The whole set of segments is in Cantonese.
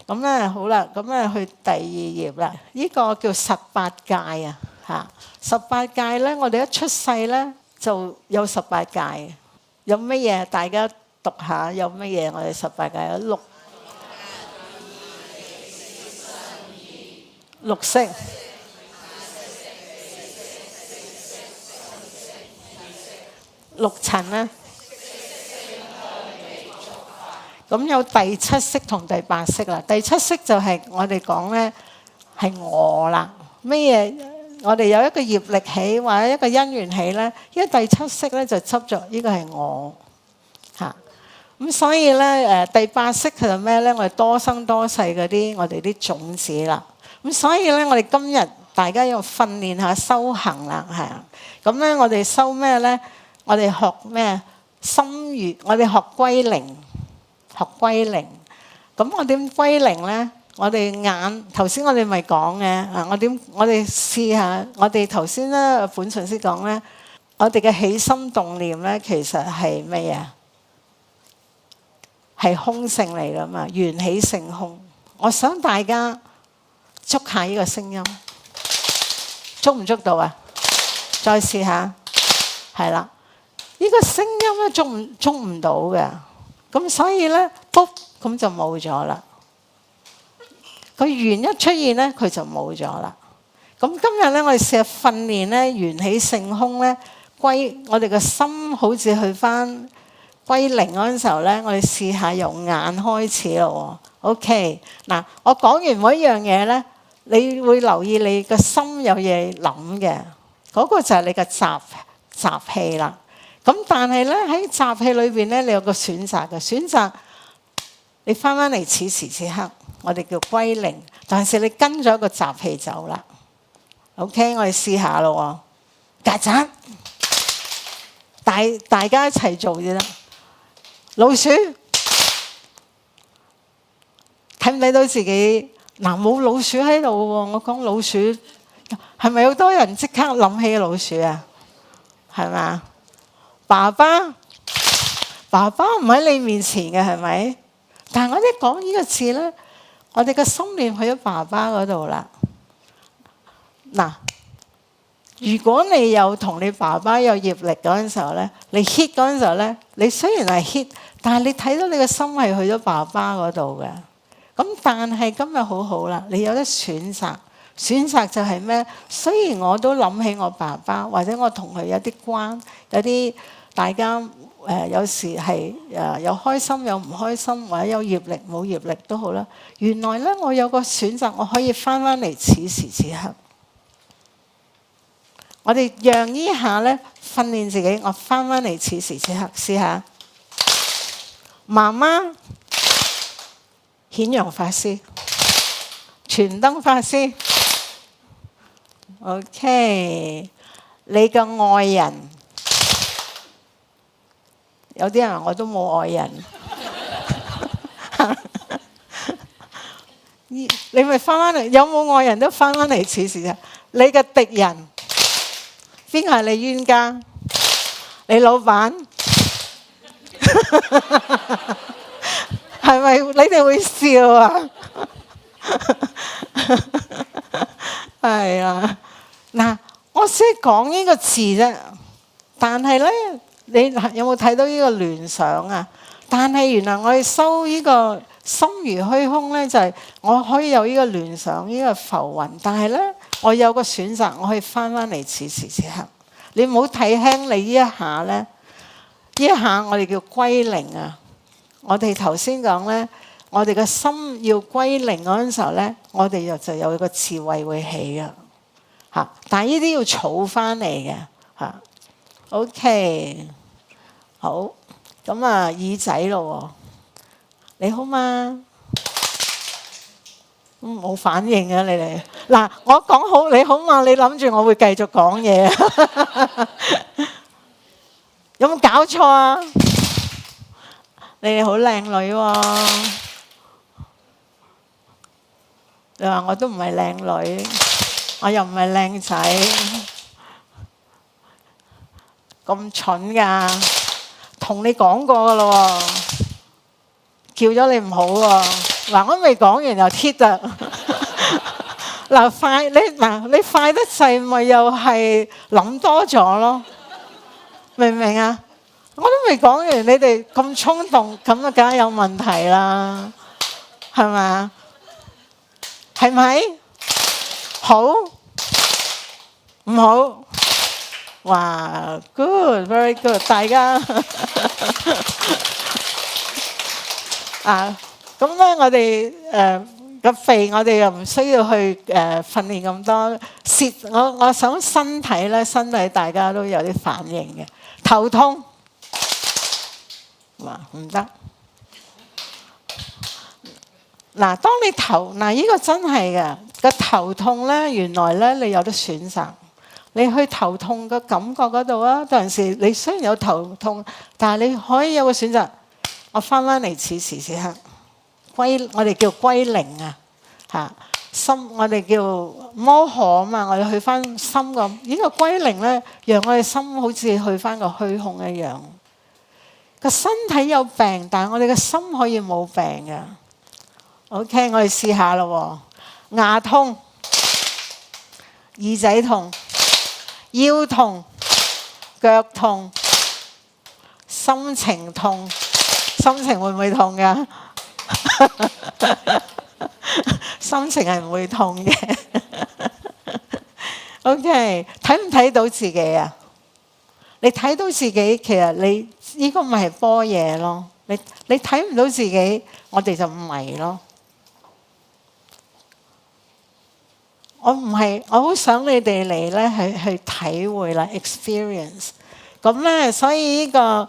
咁咧好啦，咁咧去第二頁啦。呢個叫18戒啊，嚇！18戒咧，我哋一出世咧就有18戒。有乜嘢？大家讀下有乜嘢？我哋18戒有綠色。綠塵咧，咁有第7識同第8識啦。第7識就係我哋講咧係我啦。咩嘢？我哋有一個業力起或者一個因緣起咧，因為第7識咧就執着呢個係我嚇。咁所以咧第8識係咩咧？我哋多生多世嗰啲我哋啲種子啦。咁所以咧我哋今日大家要訓練下修行啦，係啊。咁咧我哋修咩咧？我哋學咩？心如，我哋學歸零，學歸零。咁我點歸零咧？我哋眼頭先我哋咪講嘅，我哋試下，我哋頭先咧本上師講咧，我哋嘅起心動念咧，其實係咩啊？係空性嚟噶嘛，緣起性空。我想大家捉下呢個聲音，捉唔捉到啊？再試下，係啦。呢個聲音咧捉唔到嘅，咁所以咧，卜咁就冇咗啦。個緣一出現咧，佢就冇咗啦。咁今日咧，我哋試下訓練咧，緣起性空咧，歸我哋個心好似去翻歸零嗰陣時候咧，我哋試下由眼開始咯。OK， 嗱，我講完每一樣嘢咧，你會留意你個心有嘢諗嘅，嗰個就係你嘅習氣啦。咁但係咧喺習氣裏邊咧，你有個選擇嘅選擇，你翻嚟此時此刻，我哋叫歸零，但係你跟咗個習氣走啦。OK， 我哋試下咯。曱甴，大家一齊做啫啦。老鼠，睇唔睇到自己？嗱，冇老鼠喺度喎。我講老鼠，係咪好多人即刻諗起老鼠啊？係咪？爸爸唔喺你面前嘅，係咪？但係我一講呢個字咧，我哋嘅心念去咗爸爸嗰度啦。嗱，如果你有同你爸爸有業力嗰陣時候咧，你 hit 嗰陣時候咧，你雖然係 hit，但係你睇到你嘅心係去咗爸爸嗰度嘅。咁但係今日好好啦，你有得選擇。選擇就係咩？雖然我都諗起我爸爸，或者我同佢有啲有啲大家有時係有開心有唔開心，或者有業力冇業力都好啦。原來咧，我有個選擇，我可以翻嚟此時此刻。我哋讓呢下咧訓練自己，我翻嚟此時此刻，試下。媽媽、顯揚法師、傳燈法師。OK， 你嘅愛人，有啲人我都冇愛人，你咪翻嚟，有冇愛人都翻嚟此時啊！你嘅敵人，邊個係你冤家？你老闆，係咪你哋會笑啊？係啊。嗱，我先講呢個字啫，但係咧，你有冇睇到呢個聯想啊？但係原來我哋修呢個心如虛空咧，就係我可以有呢個聯想，呢個浮雲，但係咧，我有個選擇，我可以翻嚟此時此刻。你唔好睇輕你呢一下咧，呢一下我哋叫歸零啊！我哋頭先講咧，我哋嘅心要歸零嗰陣時候咧，我哋就有一個智慧會起啊！嚇！但係呢啲要儲翻嚟嘅嚇。OK， 好，咁啊耳仔咯，你好嘛？冇反應啊你哋。嗱，我講好你好嘛，你諗住我會繼續講嘢啊？有冇搞錯啊？你哋好靚女喎！你話我都唔係靚女。我又唔係靚仔，咁蠢㗎，同你講過㗎咯喎，叫咗你唔好喎。嗱，我未講完又貼啊！嗱，你快得滯，咪又係諗多咗咯？明唔明啊？我都未講完，你哋咁衝動，咁啊，梗係有問題啦，係咪啊？係咪？好唔好？哇 ，good very good， 大家啊，咁咧我哋個肺，我哋又唔需要去訓練咁多。我想身體大家都有啲反應嘅。頭痛，哇唔得。嗱，當你呢個真係嘅個頭痛咧，原來咧你有得選擇。你去頭痛嘅感覺嗰度啊，有陣時你雖然有頭痛，但係你可以有個選擇。我翻嚟此時此刻，我哋叫歸零啊，嚇心，我哋叫摩訶啊嘛，我哋去翻心咁。呢個歸零咧，讓我哋心好似去翻個虛空一樣。個身體有病，但係我哋嘅心可以冇病嘅。OK， 我哋試下咯。牙痛、耳仔痛、腰痛、腳痛、心情痛，心情會唔會痛㗎？心情係唔會痛嘅。OK， 睇唔睇到自己啊？你睇到自己，其實你呢個咪係般若咯。你睇唔到自己，我哋就迷咯。我好想你哋嚟咧，去體會啦 ，experience。咁咧，所以呢個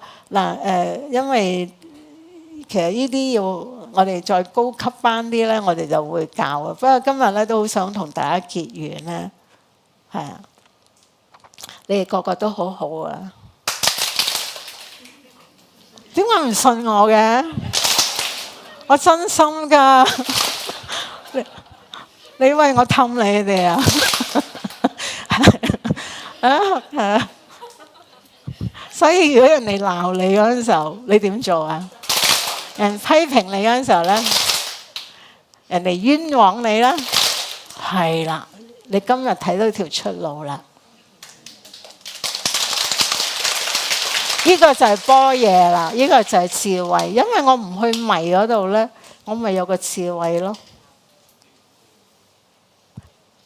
因為其實呢啲要我哋再高級班啲咧，我哋就會教啊。不過今日咧都好想同大家結緣咧，係啊，你哋個個都好好啊。點解唔信我嘅？我真心㗎。你以為我氹你哋啊？所以如果人哋鬧你嗰陣時候，你點做啊？人批評你嗰陣時候咧，人哋冤枉你啦，係啦，你今日睇到條出路啦。呢個就係般若啦，呢個就係智慧。因為我唔去迷嗰度咧，我咪有個智慧咯。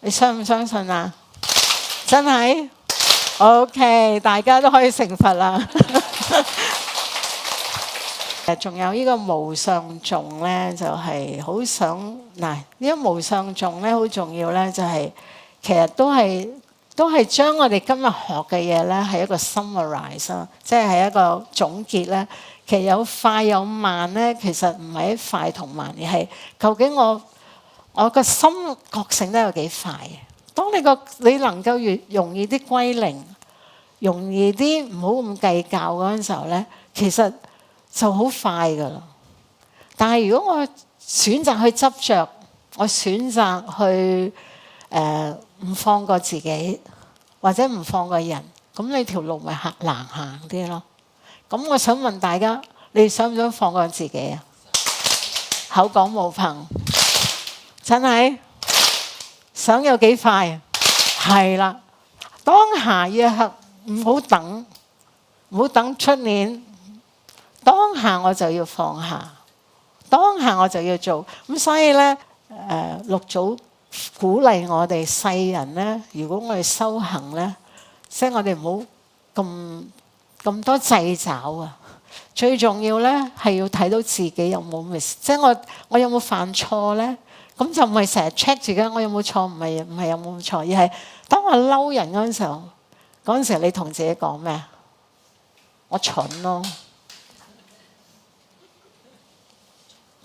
你相唔相信啊？真係 OK， 大家都可以成佛啦。仲有呢個無上頌咧，就係好想呢個無上頌咧，好重要咧，就係其實都係將我哋今日學嘅嘢咧，係一個 summarize 咯，即係一個總結咧。其實有快有慢咧，其實唔係喺快同慢，而係究竟我個心覺醒得有幾快？當你能夠越容易啲歸零，容易啲唔好咁計較嗰陣時候咧，其實就好快噶啦。但係如果我選擇去執着，我選擇去唔放過自己，或者唔放過人，咁你條路咪難行啲咯。咁我想問大家，你想唔想放過自己啊？口講無憑。真係想有幾快？係啦，當下一刻唔好等，唔好等出年。當下我就要放下，當下我就要做。咁所以咧，六祖鼓勵我哋世人咧，如果我哋修行咧，即係我哋唔好咁多掣肘啊。最重要咧係要睇到自己有冇 miss， 即係我有冇犯錯咧？咁就唔係成日 check 自己我有冇錯，唔係有冇錯，而係當我嬲人嗰陣時候，嗰陣時你同自己講咩啊？我蠢咯，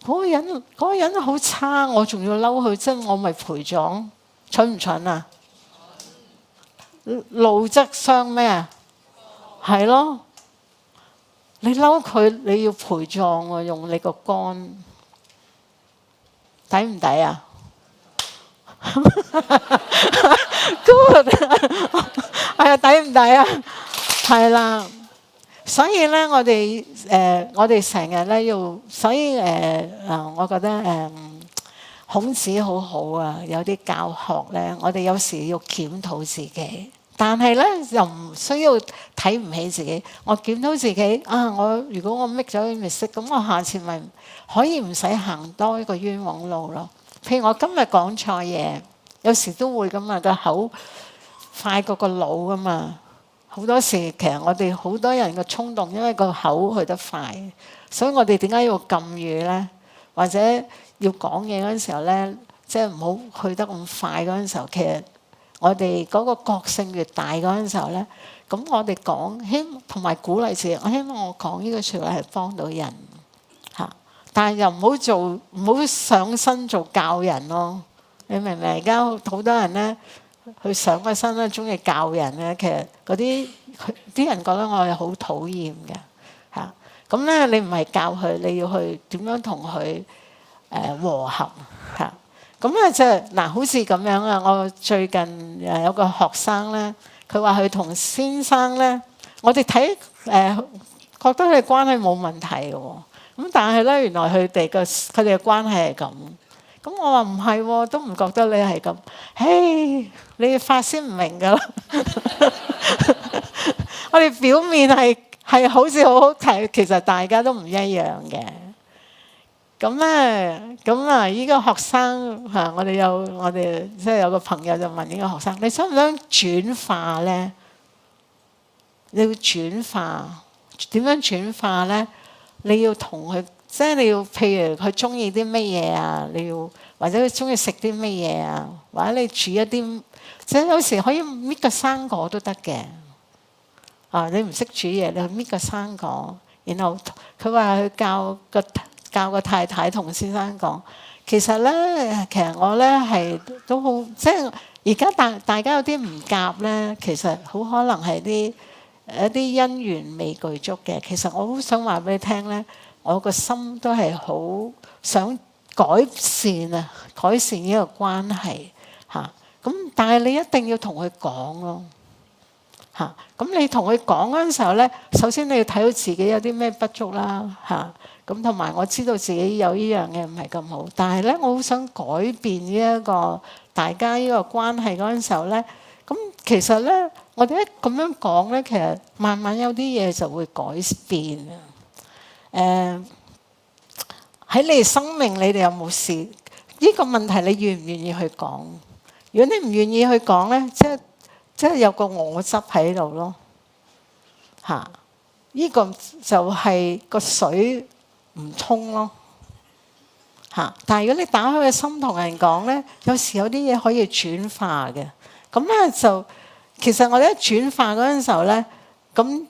嗰個人好差，我仲要嬲佢，即係我咪陪葬，蠢唔蠢啊？怒則傷咩啊？係咯，你嬲佢，你要陪葬喎，用你個肝。抵唔抵啊 ？Good， 係啊，抵唔抵啊？係啦，所以咧，我哋成日咧要，所以我覺得孔子好好啊，有啲教學咧，我哋有時要檢討自己，但係咧又唔需要睇唔起自己。我檢討自己啊，如果我 make 咗啲 mistake，咁我下次咪可以唔使行多一個冤枉路咯。譬如我今日講錯嘢，有時都會咁啊，個口快過個腦噶嘛。好多時其實我哋好多人嘅衝動，因為個口去得快，所以我哋點解要禁語咧？或者要講嘢嗰陣時候咧，即係唔好去得咁快嗰陣時候，其實我哋嗰個覺性越大嗰陣時候咧，咁我哋講希望同埋鼓勵自己，我希望我講呢個説話係幫到人嚇，但係又唔好上身做教人咯。你明唔明？而家好多人咧，佢上個身咧，中意教人咧，其實嗰啲人覺得我係好討厭嘅嚇。咁咧，你唔係教佢，你要去點樣同佢和合嚇。咁咧就嗱，好似咁樣啊！我最近有個學生咧，佢話佢同先生咧，我哋睇覺得佢哋關係冇問題嘅喎。咁但係咧，原來佢哋嘅關係係咁。咁我話唔係喎，都唔覺得你係咁。嘿，你發先唔明㗎啦。我哋表面係好似好好睇，其實大家都唔一樣嘅。咁啊，依個學生嚇，我哋即係有個朋友就問呢個學生：你想唔想轉化咧？你要轉化，點樣轉化咧？你要同佢。即係你要，譬如佢中意啲乜嘢啊，你要或者佢中意食啲乜嘢啊，或者你煮一啲，即係有時可以搣個生果都得嘅。啊，你唔識煮嘢，你去搣個生果，然後佢話佢教個太太同先生講，其實我咧係都好，即係而家大家有啲唔夾咧，其實好可能係一啲姻緣未具足嘅。其實我好想話俾你聽咧。我個心都係好想改善呢個關係嚇。咁但係你一定要同佢講咯嚇。咁你同佢講嗰陣時候咧，首先你要睇到自己有啲咩不足啦嚇。咁同埋我知道自己有呢樣嘢唔係咁好，但係咧我好想改變呢一個大家呢個關係嗰陣時候咧，咁其實咧我哋一咁樣講咧，其實慢慢有啲嘢就會改變啊。喺你哋生命，你哋有冇事？呢個問題你願唔願意去講？如果你唔願意去講咧，即係有個我執喺度咯嚇。呢個就係個水唔通咯嚇。但係如果你打開個心同人講咧，有時有啲嘢可以轉化嘅。咁咧就其實我哋一轉化嗰陣時候咧，咁。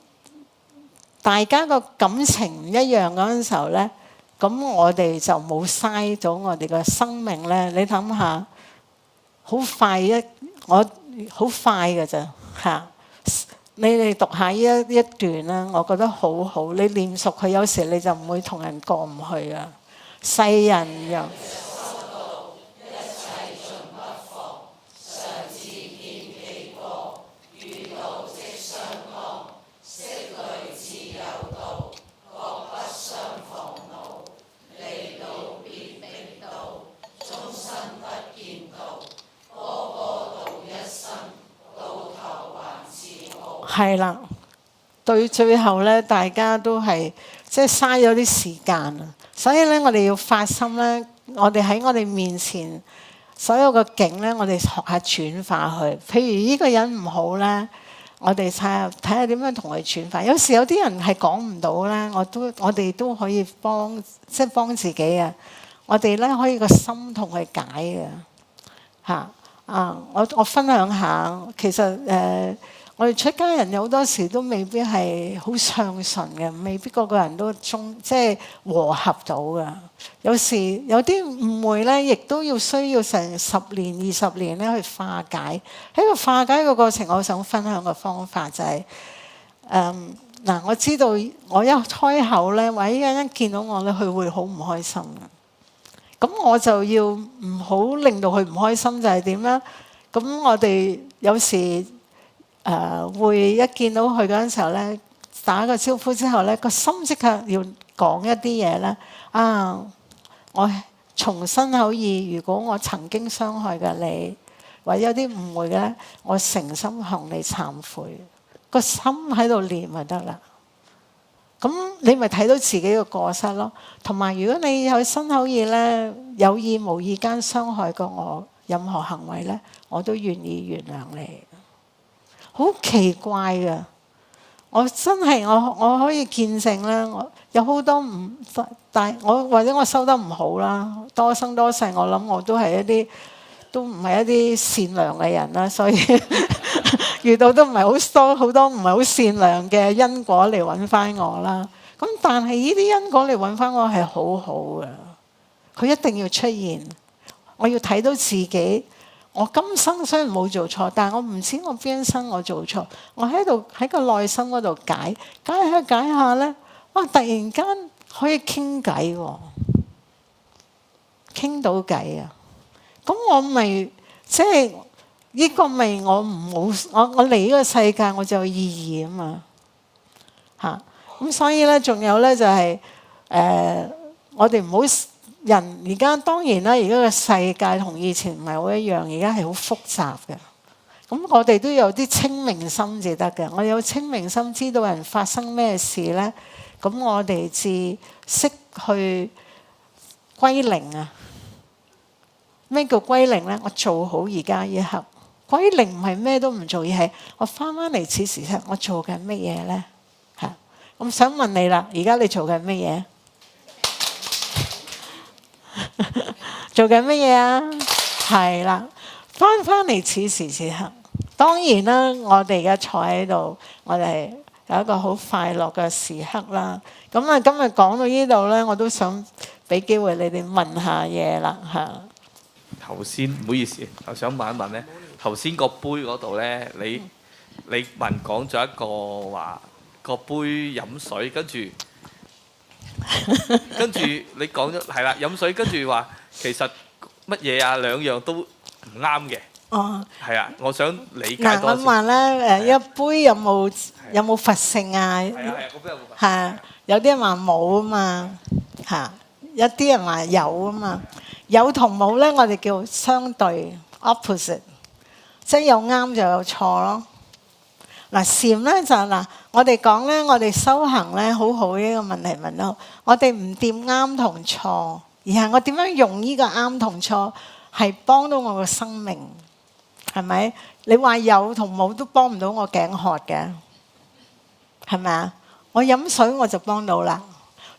大家個感情唔一樣嗰陣時候咧，咁我哋就冇嘥咗我哋嘅生命咧。你諗下，好快嘅咋嚇？你哋讀下呢一段啦，我覺得好好。你念熟佢，有時你就唔會同人過唔去啊。世人又係啦，對最後咧，大家都係即係嘥咗啲時間啊！所以咧，我哋要發心咧，我哋喺我哋面前所有個景咧，我哋學下轉化佢。譬如呢個人唔好咧，我哋睇下點樣同佢轉化。有時有啲人係講唔到咧，我哋都可以幫自己啊！我哋咧可以個心同佢解嘅嚇啊！我分享下，其實我哋出家人有好多時都未必係好暢順嘅，未必個個人都即係和合到嘅。有時有啲誤會咧，亦都需要成10年、20年咧去化解。喺個化解嘅過程，我想分享嘅方法就係我知道我一開口咧，或者一陣見到我咧，佢會好唔開心嘅。咁我就要唔好令到佢唔開心，就係點咧？咁我哋有時會一見到佢嗰陣時候咧，打個招呼之後咧，個心即刻要講一啲嘢咧。啊，我重新口意，如果我曾經傷害嘅你，或者有啲誤會嘅咧，我誠心向你懺悔。個心喺度練咪得啦。咁你咪睇到自己嘅過失咯。同埋如果你有新口意咧，有意無意間傷害過我任何行為咧，我都願意原諒你。好奇怪嘅，我真係我可以見證咧，我有好多唔，但我或者我收得唔好啦，多生多世我諗我都係一啲都唔係一啲善良嘅人啦，所以遇到都唔係好多唔係好善良嘅因果嚟揾翻我啦。咁但係呢啲因果嚟揾翻我係好好嘅，佢一定要出現。我要睇到自己，我今生雖然冇做錯，但係我唔知我邊一生我做錯。我喺度喺個內心嗰度解下咧，哇！突然間可以傾偈喎，傾到偈啊！咁我咪即係呢個咪我唔好我嚟呢個世界我就有意義啊嘛嚇。咁所以咧，仲有咧就係我哋唔好人而家當然啦，而家嘅世界同以前唔係好一樣，而家係好複雜嘅。咁我哋都有啲清明心至得嘅。我有清明心，知道人發生咩事咧，咁我哋至識去歸零啊！咩叫歸零咧？我做好而家呢一刻。歸零唔係咩都唔做，而係我翻嚟此時此刻，我做緊乜嘢咧？嚇！我想問你啦，而家你做緊乜嘢？做緊乜嘢啊？係啦，翻嚟此時此刻。當然啦，我哋而家坐喺度，我哋有一個好快樂嘅時刻啦。咁啊，今日講到呢度咧，我都想俾機會你哋問下嘢啦嚇。頭先唔好意思，我想問一問咧，頭先個杯嗰度咧，你講咗一個話個杯飲水，跟住你講咗係啦，飲水跟住話其實乜嘢啊，兩樣都唔啱嘅。哦，係啊，我想理解多啲。我話咧一杯有冇佛性啊？係啊，個杯有冇佛性？係啊，有啲人話冇啊嘛嚇，有啲人話有啊嘛。有同冇咧，我哋叫相對 opposite， 即係有啱就有錯咯。嗱，禪咧就嗱，我哋講咧，我哋修行咧好好呢個問題問到，我哋唔掂啱同錯，而係我點樣用呢個啱同錯係幫到我個生命，係咪？你話有同冇都幫唔到我頸渴嘅，係咪啊？我飲水我就幫到啦，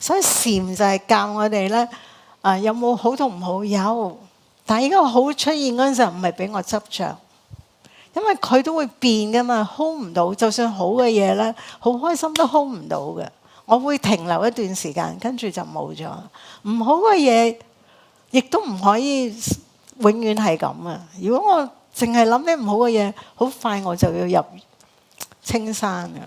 所以禪就係教我哋咧。有冇好同唔好？有，但係呢個好出現嗰陣時候，唔係俾我執着，因為佢都會變噶嘛 ，hold 唔到。就算好嘅嘢咧，好開心都 hold 唔到嘅。我會停留一段時間，跟住就冇咗。唔好嘅嘢，亦都唔可以永遠係咁啊！如果我淨係諗啲唔好嘅嘢，好快我就要入青山嘅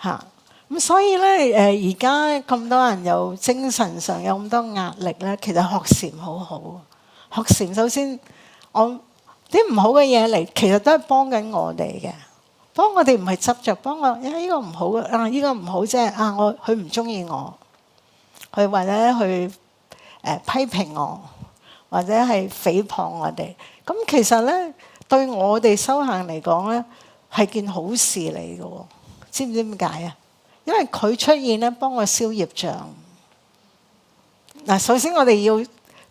嚇。咁所以咧，而家咁多人有精神上有咁多壓力咧，其實學禪好好。學禪首先，我啲唔好嘅嘢嚟，其實都係幫緊我哋嘅。幫我哋唔係執着，幫我，呢個唔好嘅，呢個唔好啫。佢唔中意我，佢或者去批評我，或者係誹謗我哋。咁其實咧，對我哋修行嚟講咧，係件好事嚟嘅喎。知唔知點解啊？因為佢出現咧，幫我消業障。嗱，首先我哋要，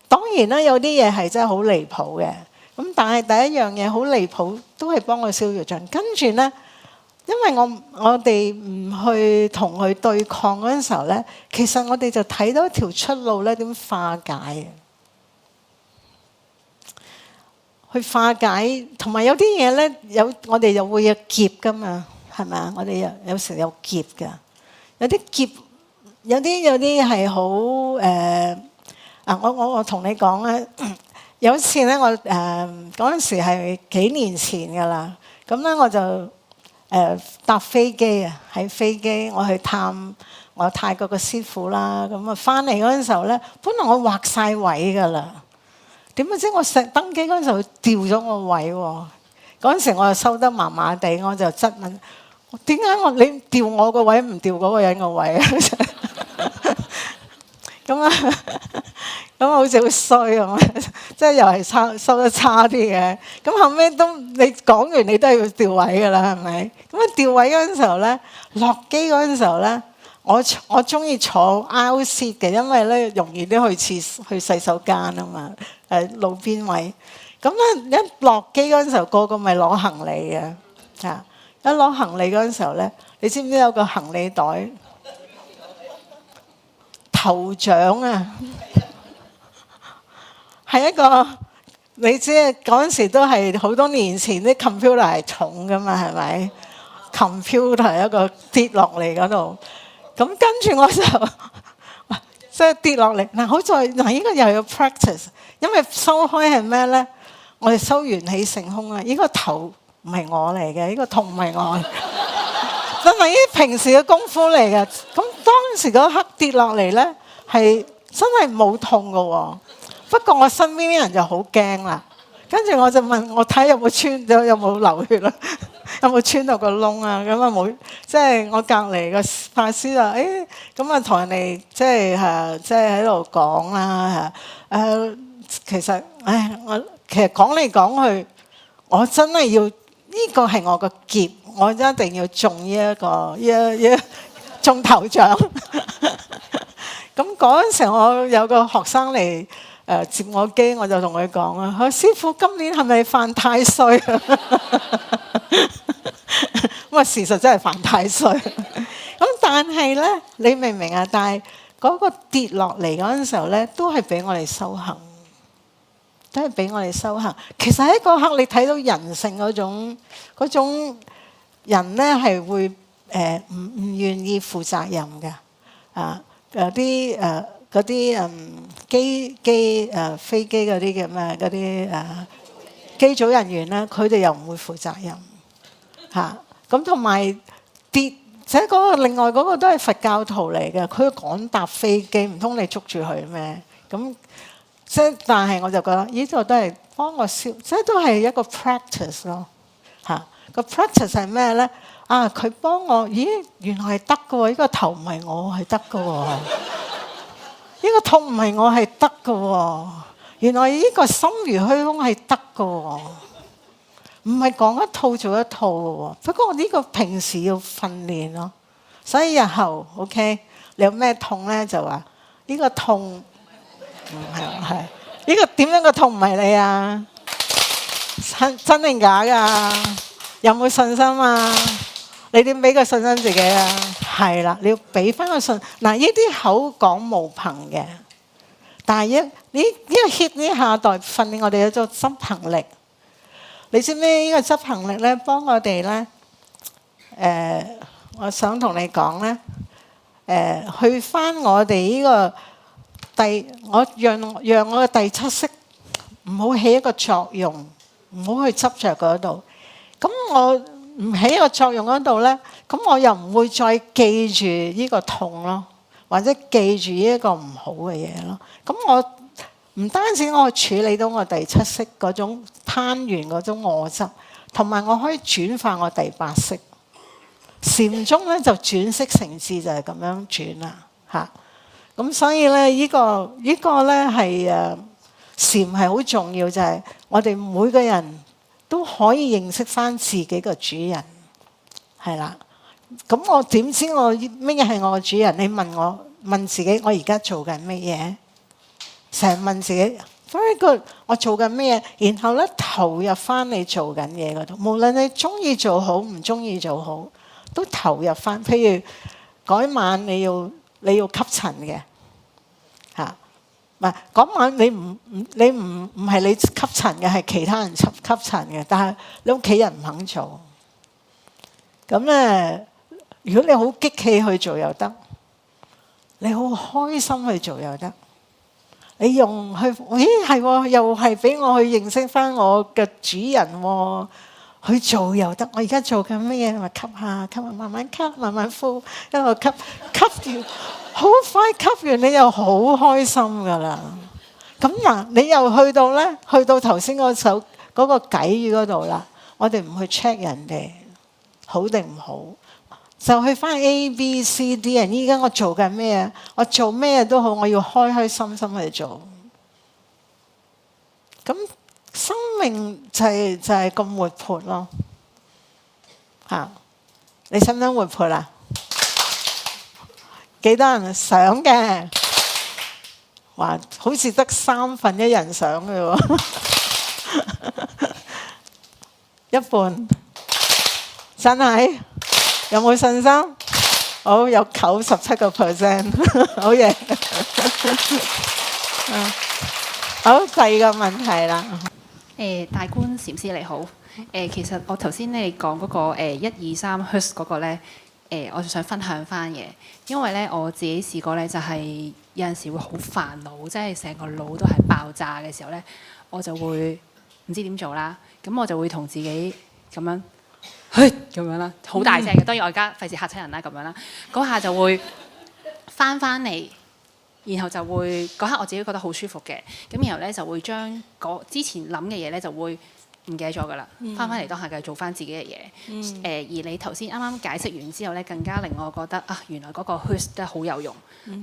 當然啦，有啲嘢係真係好離譜嘅。咁但係第一樣嘢好離譜，都係幫我消業障。跟住咧，因為我哋唔去同佢對抗嗰陣時候咧，其實我哋就睇到一條出路咧，點化解。去化解，同埋有啲嘢咧，我哋又會有劫噶嘛，係咪啊？我哋有時有劫㗎。有啲劫，有啲係好我同你講咧，有一次咧，我嗰陣時係幾年前㗎啦。咁咧我就搭飛機啊，喺飛機我去探我泰國嘅師傅啦。咁啊翻嚟嗰陣時候咧，本來我劃晒位㗎啦，點不知我登機嗰陣時候掉咗我位喎。嗰陣時我又收得麻麻地，我就質問。點解你調我個位唔調嗰個人個位啊？咁啊，咁好似好衰咁，即係又係收得差啲嘅。咁後尾都你講完，你都係要調位㗎啦，係咪？咁啊調位嗰陣時候咧，落機嗰陣時候咧，我中意坐 aisle seat 嘅，因為咧容易啲去洗手間啊嘛，路邊位。咁咧一落機嗰陣時候，個個咪攞行李嘅，一攞行李嗰陣時候咧，你知唔知有個行李袋？頭獎啊，係一個你知嗰陣時都係好多年前啲 computer 係重噶嘛，係咪 ？computer 係一個跌落嚟嗰度，咁跟住我就即係跌落嚟。嗱，好在嗱呢個又要 practice， 因為收開係咩咧？我哋收元起承空啊！呢個頭唔係我嚟嘅，呢個痛唔係我。真係呢平時嘅功夫嚟嘅，咁當時嗰刻跌落嚟咧，係真係冇痛嘅喎。不過我身邊啲人就好驚啦，跟住我就問我睇有冇穿咗，有冇流血啦，有冇穿到個窿啊？咁啊冇，即係我隔離個法師就咁啊同人哋即係喺度講啦其實我其實講嚟講去，我真係要呢個係我個劫。我一定要中呢一個中頭獎。咁嗰陣時，我有個學生嚟接我機，我就同佢講啊：師傅今年係咪犯太歲啊？咁啊，事實真係犯太歲。咁但係咧，你明唔明啊？但係嗰個跌落嚟嗰陣時候咧，都係俾我哋修行，都係俾我哋修行。其實喺嗰刻，你睇到人性嗰種。人咧係會唔願意負責任嘅，有啲嗰啲飛機嗰啲嘅咩嗰啲機組人員咧，佢哋又唔會負責任嚇。咁同埋跌，即係嗰個另外嗰個都係佛教徒嚟嘅，佢趕搭飛機，唔通你捉住佢咩？咁即係但係我就覺得呢度都係幫我消，即係都係一個 practice 咯嚇。個 practice 係咩咧？佢幫我，咦，原來係得嘅喎！呢個頭唔係我係得嘅喎，呢個痛唔係我係得嘅喎，原來呢個心如虛空係得嘅喎，唔係講一套做一套嘅喎。不過呢個平時要訓練咯，所以日後 OK， 你有咩痛咧就話呢個痛唔係呢個點樣嘅痛唔係你啊？真定假㗎？有冇信心啊？你點俾個信心自己啊？係啦，你要俾翻個信。嗱，呢啲口講無憑嘅，但係呢個 hit 呢下代訓練我哋有咗執行力。你知唔知呢個執行力咧，幫我哋咧？我想同你講咧，去翻我哋呢個我讓我嘅第七識唔好起一個作用，唔好去執着嗰度。咁我唔起個作用嗰度咧，咁我又唔會再記住呢個痛咯，或者記住呢一個唔好嘅嘢咯。咁我唔單止我處理到我第七識嗰種貪緣嗰種我執，同埋我可以轉化我第八識。禪宗咧就轉識成智，就係咁樣轉啦嚇。咁所以咧呢個咧係禪係好重要，就係我哋每個人都可以認識翻自己個主人，係啦。咁我點知我咩係我個主人？你問自己，我而家做緊乜嘢？成日問自己 ，very good， 我做緊乜嘢？然後咧投入翻你做緊嘢嗰度，無論你中意做好唔中意做好，都投入翻。譬如嗰晚你要吸塵嘅嚇。嗰晚你唔係你吸塵嘅，係其他人吸塵嘅，但係你屋企人唔肯做。咁咧，如果你好激氣去做又得，你好開心去做又得。你用去，咦係喎，又係俾我去認識翻我嘅主人喎，去做又得。我而家做緊乜嘢？咪吸下，慢慢吸，慢慢呼，一路吸完。好快吸完，你又好開心噶啦。咁嗱，你又去到頭先嗰首嗰個偈語嗰度啦。我哋唔去 check 人哋，好定唔好，就去翻 A、B、C、D 人。依家我做緊咩？我做咩都好，我要開開心心去做。咁生命就係咁活潑咯。嚇，你想唔想活潑啊？幾多人想嘅？話好似得1/3人想嘅喎，一半真係有冇信心？好，有97%，好嘢。好，第二個問題啦。大觀禪師你好。其實我頭先你講嗰個123 Hertz 嗰個咧，我就想分享翻嘅，因為咧我自己試過咧，就係有陣時會好煩惱，即係成個腦都係爆炸嘅時候咧，我就會唔知點做啦。咁我就會同自己咁樣，咁樣啦，好大聲嘅。當然我而家費事嚇親人啦，咁樣啦。嗰下就會翻嚟，然後就會嗰刻我自己覺得好舒服嘅。咁然後咧就會將之前諗嘅嘢咧就會唔記得咗㗎啦，翻嚟當下繼續做翻自己嘅嘢。而你頭先啱啱解釋完之後咧，更加令我覺得啊，原來嗰個 Hus 都係好有用。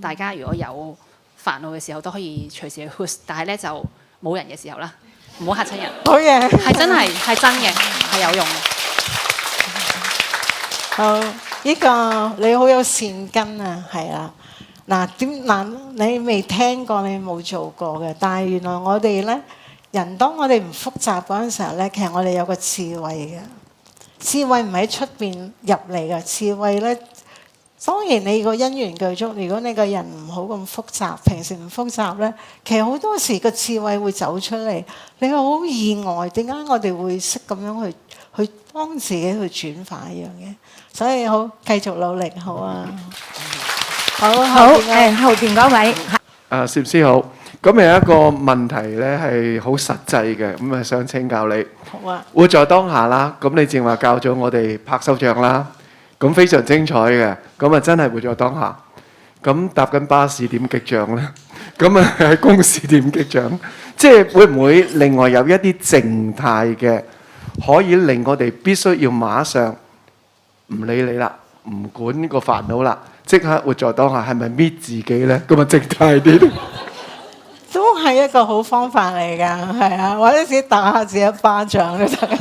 大家如果有煩惱嘅時候，都可以隨時去 Hus，但係咧就冇人嘅時候啦，唔好嚇親人。好嘢，係真嘅，係有用嘅。好，呢個你好有善根啊，係啊。你未聽過，你冇做過嘅，但係原來我哋咧。人當我哋唔複雜嗰陣時候咧，其實我哋有個智慧嘅。智慧唔喺出邊入嚟嘅，智慧咧，當然你個因緣具足。如果你個人唔好咁複雜，平時唔複雜咧，其實好多時個智慧會走出嚟。你好意外，點解我哋會識咁樣去幫自己去轉化一樣嘢？所以好，繼續努力，好啊。好，後邊嗰位。禪師好。咁有一個問題咧係好實際嘅，咁啊想請教你。好啊。活在當下啦，咁你正話教咗我哋拍手掌啦，咁非常精彩嘅，咁啊真係活在當下。咁搭緊巴士點擊掌咧？咁啊喺公司點擊掌？即係會唔會另外有一啲靜態嘅，可以令我哋必須要馬上唔理你啦，唔管呢個煩惱啦，即刻活在當下，係咪搣自己咧？咁啊靜態啲。都係一個好方法嚟㗎，係啊，或者自己打下自己一巴掌都得，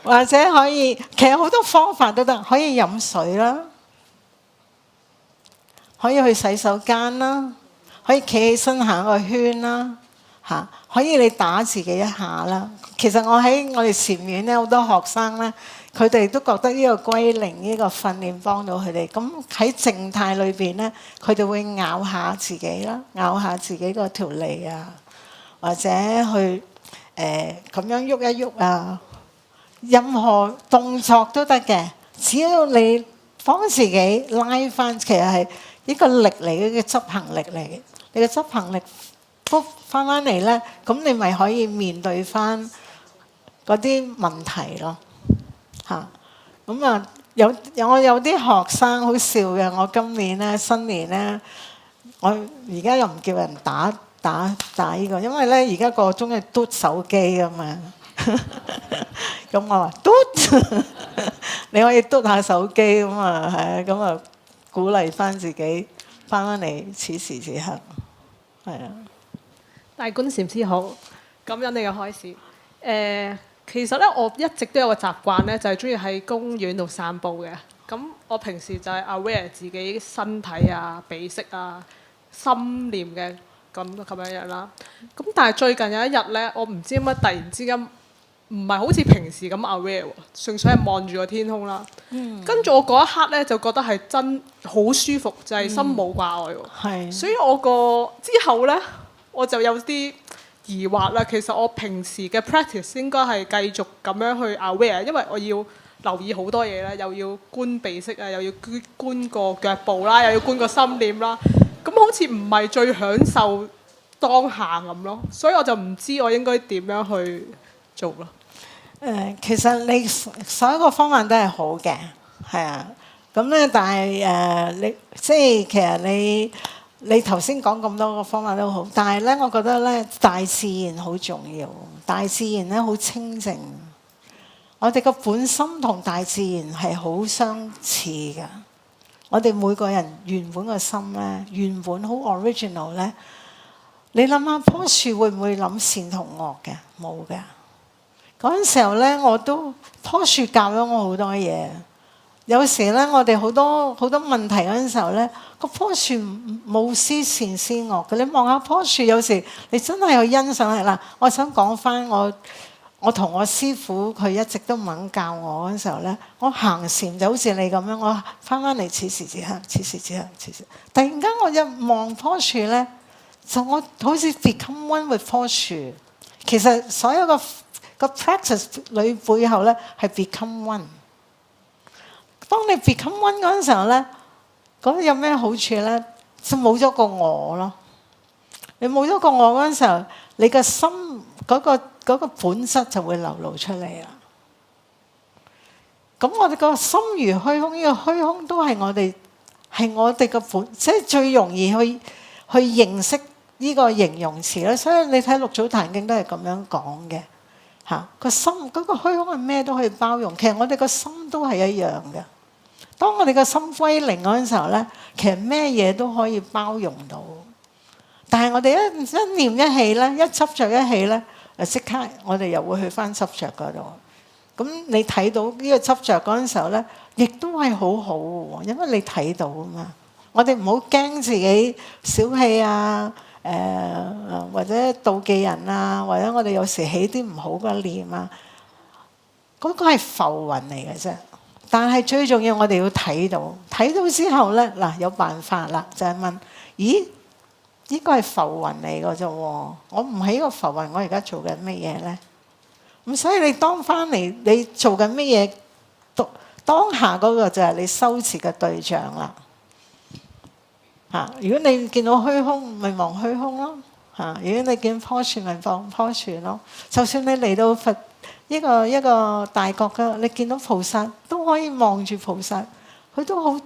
或者可以，其實好多方法都得，可以飲水啦，可以去洗手間啦，可以企起身行個圈啦，嚇，可以你打自己一下啦。其實我喺我哋禪院咧，好多學生咧，佢哋都覺得呢個歸零呢個訓練幫到佢哋。咁喺靜態裏邊咧，佢哋會咬下自己啦，咬下自己個條脷啊，或者去咁樣喐一喐啊，任何動作都得嘅。只要你幫自己拉翻，其實係一個力嚟嘅執行力嚟嘅。你嘅執行力翻嚟咧，咁你咪可以面對翻嗰啲問題咯，嚇。咁啊，我有啲學生好笑嘅。我今年咧新年咧，我而家又唔叫人打呢個，因為咧而家個中意嘟手機啊嘛。咁我話嘟，你可以嘟下手機咁啊，係啊，咁啊鼓勵翻自己翻嚟此時此刻，係啊。大觀禪師好，感恩你嘅開始。其實咧，我一直都有個習慣咧，就係中意喺公園度散步嘅。咁我平時就係 aware 自己身體啊、鼻息啊、心念嘅咁樣啦。咁但係最近有一日咧，我唔知點解突然之間唔係好似平時咁 aware 喎，純粹係望住個天空啦。跟住我嗰一刻咧，就覺得係真好舒服，就係心冇掛礙喎。所以我之後咧，我就有啲疑惑啦。其實我平時嘅 practice 應該係繼續咁樣去 aware，因為我要留意好多嘢啦，又要觀鼻息啊，又要觀個腳步啦，又要觀個心念啦。咁好似唔係最享受當下咁咯，所以我就唔知我應該點樣去做咯。其實你所有個方法都係好嘅，係啊。咁咧，但係你即係其實你頭先講咁多個方法都好，但係咧，我覺得咧大自然好重要。大自然咧好清靜。我哋個本心同大自然係好相似嘅。我哋每個人原本個心咧，原本好 original 咧。你諗下棵樹會唔會諗善同惡嘅？冇嘅。嗰陣時候咧，我都棵樹教咗我好多嘢。有時咧，我哋好多問題嗰陣時候咧，個棵樹冇思善思惡嘅。你望下棵樹，有時你真係去欣賞佢啦。我想講翻我同我師傅，佢一直都唔肯教我嗰陣時候咧，我行禪就好似你咁樣，我翻嚟此時此刻，此時此刻，此時。突然間我一望棵樹咧，就我好似 become one with 棵樹。其實所有個 practice 裏背後咧係 become one。當你 become one 嗰陣時候咧，咁有咩好處咧？就冇咗個我咯。你冇咗個我嗰陣時候，你個心嗰個本質就會流露出嚟啦。咁我哋個心如虛空，呢個虛空都係我哋個本，即係最容易去認識呢個形容詞咧。所以你睇六祖壇經都係咁樣講嘅嚇。個心嗰個虛空係咩都可以包容，其實我哋個心都係一樣嘅。當我哋個心歸零嗰陣時候咧，其實咩嘢都可以包容到。但係我哋一念一起咧，一執着一起咧，即刻我哋又會去翻執着嗰度。咁你睇到呢個執着嗰陣時候咧，亦都係好好嘅，因為你睇到啊嘛。我哋唔好驚自己小氣啊，或者妒忌人啊，或者我哋有時起啲唔好嘅念啊，嗰個係浮雲嚟嘅啫。但係最重要，我哋要睇到之後咧，嗱有辦法啦，就係問：咦？呢個係浮雲嚟嘅啫喎，我唔係呢個浮雲，我而家做緊乜嘢咧？咁所以你當翻嚟，你做緊乜嘢？當下嗰個就係你修持嘅對象啦。嚇！如果你見到虛空，咪望虛空咯。嚇！如果你見棵樹，咪望棵樹咯。就算你嚟到佛一個大國嘅，你見到菩薩都可以望住菩薩，佢都好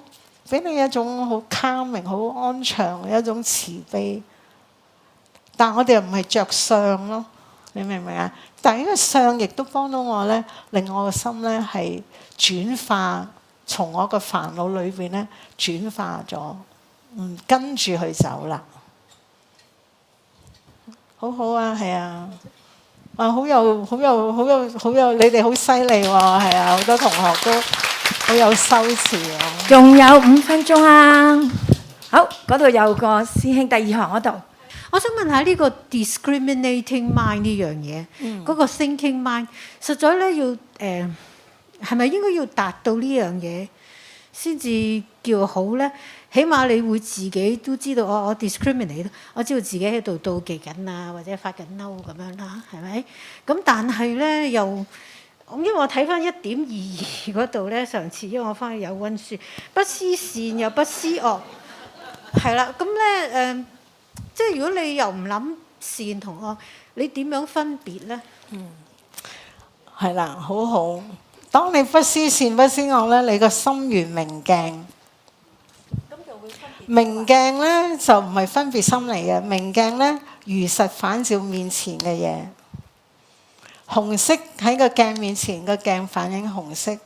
俾你一種好 calming、好安詳、一種慈悲。但我哋又唔係着相咯，你明唔明啊？但係呢個相亦都幫到我咧，令我個心咧係轉化，從我個煩惱裏邊咧轉化咗，唔跟住去走啦。好好啊，係啊。啊，好有，你哋好犀利喎，係啊，好多同學都好有修持啊。仲有5分鐘啊！好，嗰度有個師兄，第2行嗰度。我想問下呢個 discriminating mind 呢樣嘢，嗰個 thinking mind，實在咧要係咪應該要達到呢樣嘢先至叫好咧？起碼你會自己都知道，我 discriminate， 我知道自己喺度妒忌緊啊，或者發緊嬲咁樣啦，係咪？咁但係咧又，因為我睇翻1.22嗰度咧，上次因為我翻去有溫書，不思善又不思惡，係啦，咁咧即係如果你又唔諗善同惡，你點樣分別咧？係啦，好好。當你不思善不思惡咧，你個心如明鏡。明鏡咧就唔係分別心嚟嘅，明鏡咧如實反照面前嘅嘢。紅色喺個鏡面前，個鏡反映紅色；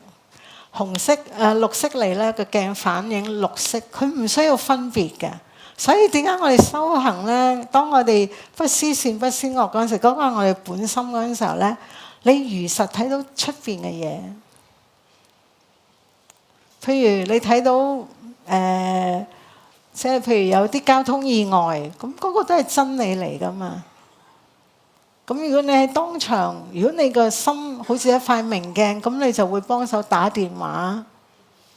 紅色綠色嚟咧，個鏡反映綠色。佢唔需要分別嘅。所以點解我哋修行咧？當我哋不思善不思惡嗰陣時，嗰個係我哋本心嗰陣時候咧，你如實睇到出邊嘅嘢。譬如你睇到即係譬如有啲交通意外，咁嗰個都係真理嚟㗎嘛。咁如果你喺當場，如果你個心好似一塊明鏡，咁你就會幫手打電話。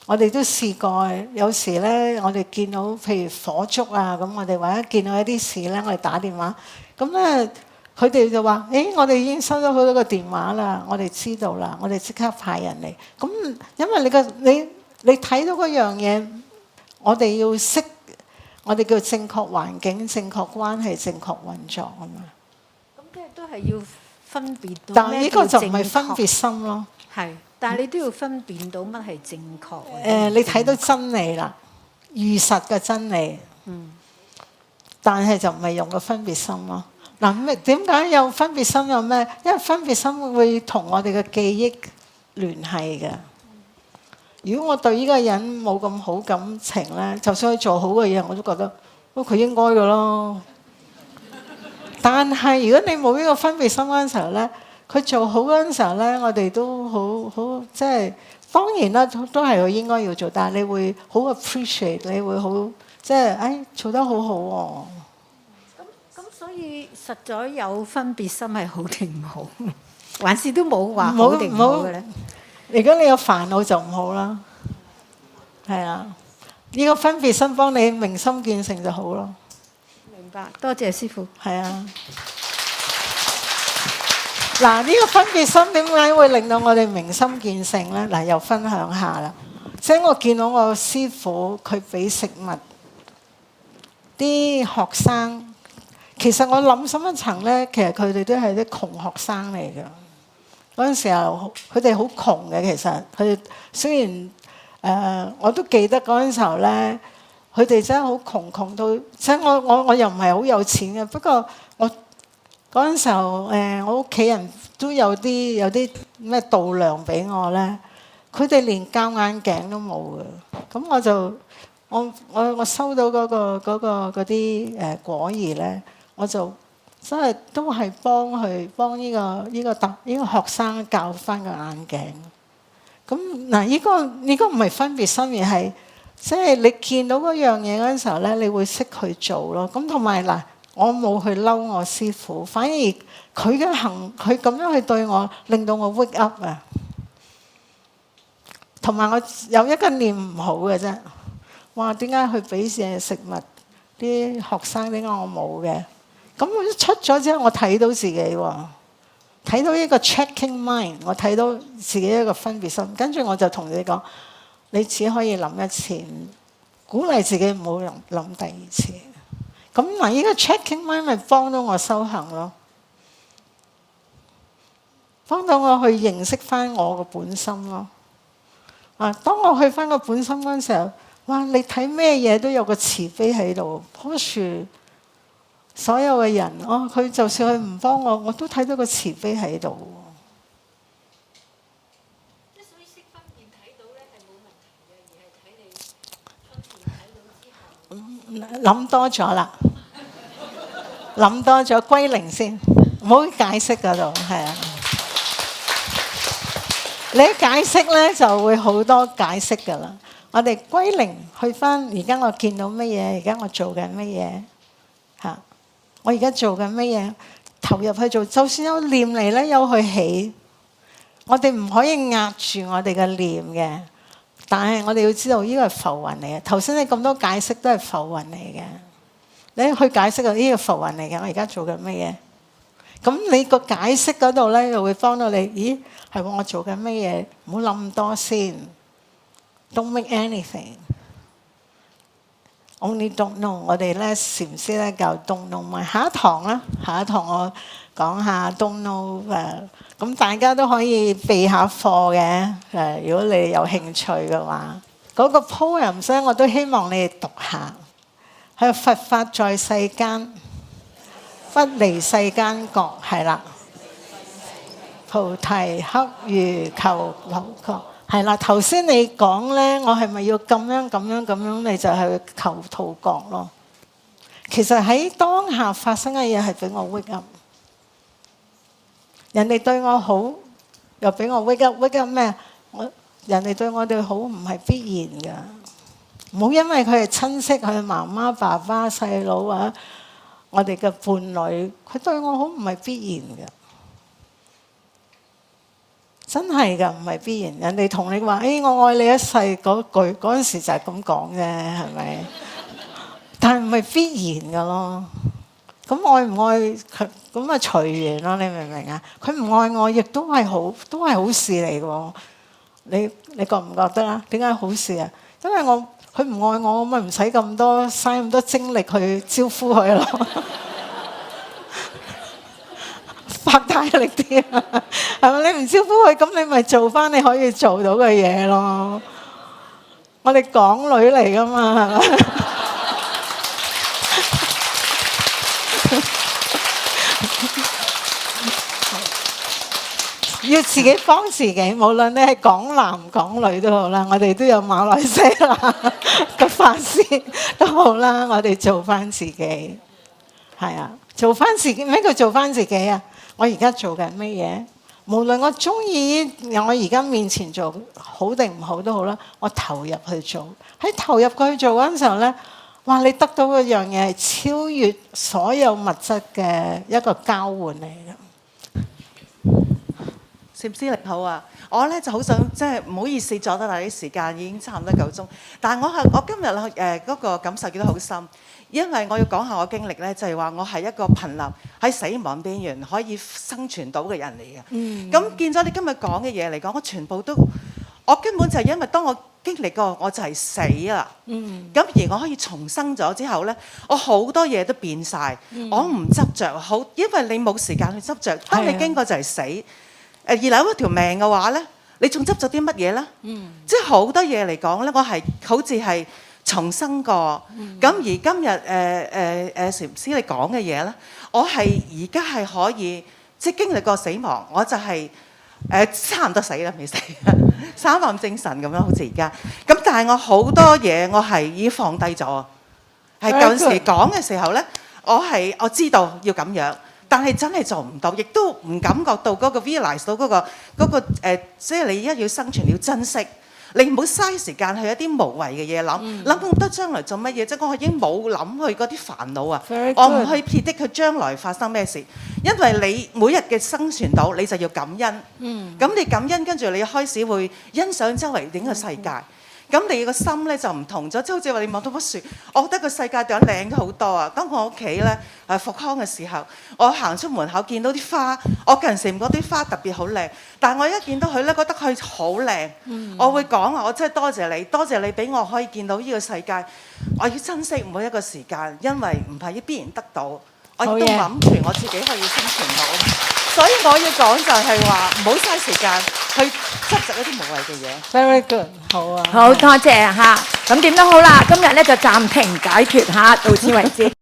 我哋都試過，有時咧，我哋見到譬如火燭啊，咁我哋或者見到一啲事咧，我哋打電話。咁咧，佢哋就話：我哋已經收咗好多個電話啦，我哋知道啦，我哋即刻派人嚟。咁因為你睇到嗰樣嘢，我哋要識。我哋叫正確環境、正確關係、正確運作啊嘛。咁即係都係要分別到。但係呢個就唔係分別心咯。係，但係你都要分辨到乜係正確。你睇到真理啦，如實嘅真理。但係就唔係用個分別心咯。嗱，點解有分別心有咩？因為分別心會同我哋嘅記憶聯繫嘅。如果我對呢個人冇咁好感情咧，就算佢做好嘅嘢，我都覺得佢應該嘅咯。但係如果你冇呢個分別心嗰陣時候咧，佢做好嗰陣時候咧，我哋都好即係當然啦，都係佢應該要做，但係你會好 appreciate， 你會好即係做得好好喎。咁所以實在有分別心係好定唔好，還是都冇話好定唔好嘅咧？如果你有煩惱就唔好啦，係啊，呢個分別心幫你明心見性就好咯。明白，多謝師父。係啊，嗱，呢個分別心點解會令到我哋明心見性咧？嗱，又分享下啦。即係我見到我師父佢俾食物啲學生，其實我諗深一層咧，其實佢哋都係啲窮學生嚟㗎。嗰陣時候，佢哋好窮嘅。其實佢哋雖然我都記得嗰陣時候咧，佢哋真係好窮到，即係我又唔係好有錢嘅。不過我嗰陣時候我屋企人都有啲咩度量俾我咧，佢哋連膠眼鏡都冇嘅。咁我就我收到嗰啲果兒咧，我就真係都係幫呢個學生教翻個眼鏡。咁嗱，呢個唔係分別心，而係即係你見到嗰樣嘢嗰陣時候咧，你會識去做咯。咁同埋嗱，我冇去嬲我師父，反而佢咁樣去對我，令到我 wake up 啊。同埋我有一個念唔好嘅啫，哇！點解佢俾嘢食物啲學生，點解我冇嘅？咁我一出咗之後，我睇到自己喎，睇到一個 checking mind， 我睇到自己一個分別心，跟住我就同你講，你只可以諗一次，鼓勵自己唔好諗第二次。咁嗱，呢個 checking mind 咪幫到我修行咯，幫到我去認識翻我個本心咯。當我去翻個本心嗰陣時候，哇！你睇咩嘢都有個慈悲喺度，棵樹。所有嘅人，佢就算佢唔幫我，我都睇到個慈悲喺度。即所以識分辨睇到咧係冇問題嘅，而係睇你分辨睇到之後。諗多咗啦，諗多咗歸零先，唔好解釋嗰度，係啊。你一解釋咧就會好多解釋㗎啦。我哋歸零去翻，而家我見到乜嘢？而家我做緊乜嘢？嚇！我而家做緊乜嘢？投入去做，就算有念嚟咧，有去起，我哋唔可以壓住我哋嘅念嘅。但係我哋要知道，呢個係浮雲嚟嘅。頭先你咁多解釋都係浮雲嚟嘅。你去解釋呢個浮雲嚟嘅，我而家做緊乜嘢？咁你個解釋嗰度咧，就會幫到你。咦，係喎，我做緊乜嘢？唔好諗咁多先。Don't make anything。Only don't know。我哋咧禪師咧教 don't know。咪下一堂啦，下一堂我講下 don't know。咁大家都可以備下課嘅。如果你哋有興趣嘅話，嗰個 poem 咧我都希望你哋讀下。係佛法在世間，不離世間覺，係啦。菩提恰如求樂覺。係啦，頭先你講咧，我係咪要咁樣咁樣咁樣？你就係求圖覺咯。其實喺當下發生嘅嘢係俾我 wake up。人哋對我好，又俾我 wake up。wake up 咩？人哋對我哋好唔係必然㗎。唔好因為佢係親戚，佢係媽媽、爸爸、細佬啊，我哋嘅伴侶，佢對我好唔係必然㗎。真係㗎，唔係必然。人哋同你話，我愛你一世嗰句，嗰陣時就係咁講啫，係咪？但係唔係必然㗎咯。咁愛唔愛佢，咁啊隨緣咯。你明唔明啊？佢唔愛我，亦都係好事嚟㗎。你覺唔覺得啊？點解好事啊？因為佢唔愛我，我咪唔使咁多嘥咁多精力去招呼佢咯。發大力啲啊，係咪？你唔招呼佢，咁你咪做翻你可以做到嘅嘢咯。我哋港女嚟㗎嘛，係咪？要自己幫自己，無論你係港男港女都好啦，我哋都有馬來西亞嘅法師都好啦，我哋做翻自己，係啊，做翻自己。咩叫做翻自己啊？我而家做緊乜嘢？無論我中意我而家面前做好定唔好都好啦，我投入去做。喺投入去做嗰陣時候咧，哇！你得到嗰樣嘢係超越所有物質嘅一個交換嚟嘅。禪師你好啊！我咧就好想即係唔好意思阻得大啲時間，已經差唔多夠鐘。但係我今日嗰個感受記得好深，因為我要講下我經歷咧，就係話我係一個瀕臨喺死亡邊緣可以生存到嘅人嚟嘅。咁見咗你今日講嘅嘢嚟講，我全部都我根本就係因為當我經歷過我就係死啦。咁而我可以重生咗之後咧，我好多嘢都變晒。我唔執着，好，因為你冇時間去執着。當你經過就係死。而留一條命嘅話咧，你仲執咗啲乜嘢咧？即係好多嘢嚟講咧，我係好似係重生過。咁而今日禪師你講嘅嘢咧，我係而家係可以即係經歷過死亡，我就係差唔多死啦，未死，三暗精神咁樣，好似而家。咁但係我好多嘢我係已經放低咗。係舊時講嘅時候咧，我知道要咁樣。但係真係做唔到，亦都唔感覺到嗰個 realize 到嗰個即係你而家要生存，你要珍惜，你唔好嘥時間去一啲無謂嘅嘢諗咁多將來做乜嘢？即係我已經冇諗去嗰啲煩惱啊！我唔去 predict佢將來發生咩事，因為你每日嘅生存到，你就要感恩。咁你感恩，跟住你開始會欣賞周圍整個世界。咁你個心咧就唔同咗，即係好似話你望到棵樹，我覺得個世界對我靚咗好多啊！當我屋企咧復康嘅時候，我行出門口見到啲花，我近時唔覺得啲花特別好靚，但係我一見到佢咧，覺得佢好靚。我會講話，我真係多謝你俾我可以見到呢個世界，我要珍惜每一個時間，因為唔係必然得到，我亦都諗住我自己可以生存到。所以我要講就係話唔好嘥時間去執着一啲無謂嘅嘢。Very good， 好啊，好多謝嚇。咁點都好啦，今日咧就暫停解決嚇，到此為止。